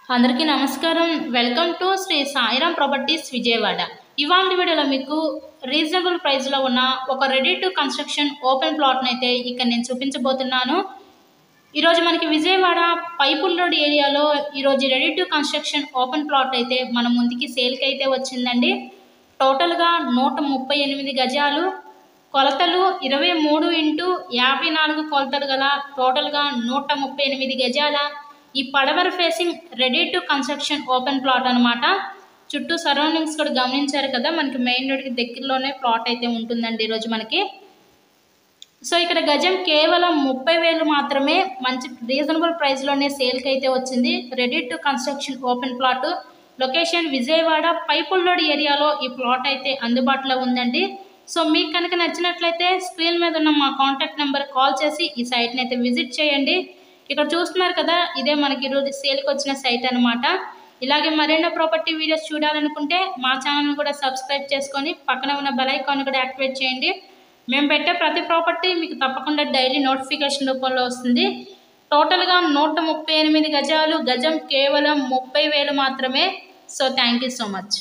అందరికీ నమస్కారం. Welcome to Shri Sairam properties Vijayawada. ఇవాళ వీడియోలో మీకు రీజనబుల్ ప్రైస్లో ఉన్న ఒక రెడీ టు కన్స్ట్రక్షన్ ఓపెన్ ప్లాట్ని అయితే ఇక్కడ నేను చూపించబోతున్నాను. ఈరోజు మనకి విజయవాడ పైపుల్ రోడ్ ఏరియాలో ఈరోజు ready to construction open plot అయితే మన ముందుకి సేల్కి అయితే వచ్చిందండి. టోటల్గా 138 గజాలు, కొలతలు 23x54 కొలతలు గల టోటల్గా 138 గజాల ఈ పడవర్ facing ready to construction open plot అనమాట. చుట్టూ సరౌండింగ్స్ కూడా గమనించారు కదా, మనకి మెయిన్ రోడ్కి దగ్గరలోనే ప్లాట్ అయితే ఉంటుందండి ఈరోజు మనకి. సో ఇక్కడ గజం కేవలం 30,000 మాత్రమే, మంచి రీజనబుల్ ప్రైస్లోనే సేల్కి అయితే వచ్చింది. Ready to construction open plot, location Vijayawada Pipula road ఏరియాలో ఈ ప్లాట్ అయితే అందుబాటులో ఉందండి. సో మీకు కనుక నచ్చినట్లయితే స్క్రీన్ మీద ఉన్న మా కాంటాక్ట్ నెంబర్ కాల్ చేసి ఈ సైట్ని అయితే విజిట్ చేయండి. ఇక్కడ చూస్తున్నారు కదా, ఇదే మనకి ఈరోజు సేల్కి వచ్చిన సైట్ అనమాట. ఇలాగే మరెన్నో ప్రాపర్టీ వీడియోస్ చూడాలనుకుంటే మా ఛానల్ని కూడా సబ్స్క్రైబ్ చేసుకొని పక్కన ఉన్న బెల్ ఐకాన్ కూడా యాక్టివేట్ చేయండి. మేము పెట్టే ప్రతి ప్రాపర్టీ మీకు తప్పకుండా డైలీ నోటిఫికేషన్ రూపంలో వస్తుంది. టోటల్గా 138 గజాలు, గజం కేవలం 30,000 మాత్రమే. So thank you so much.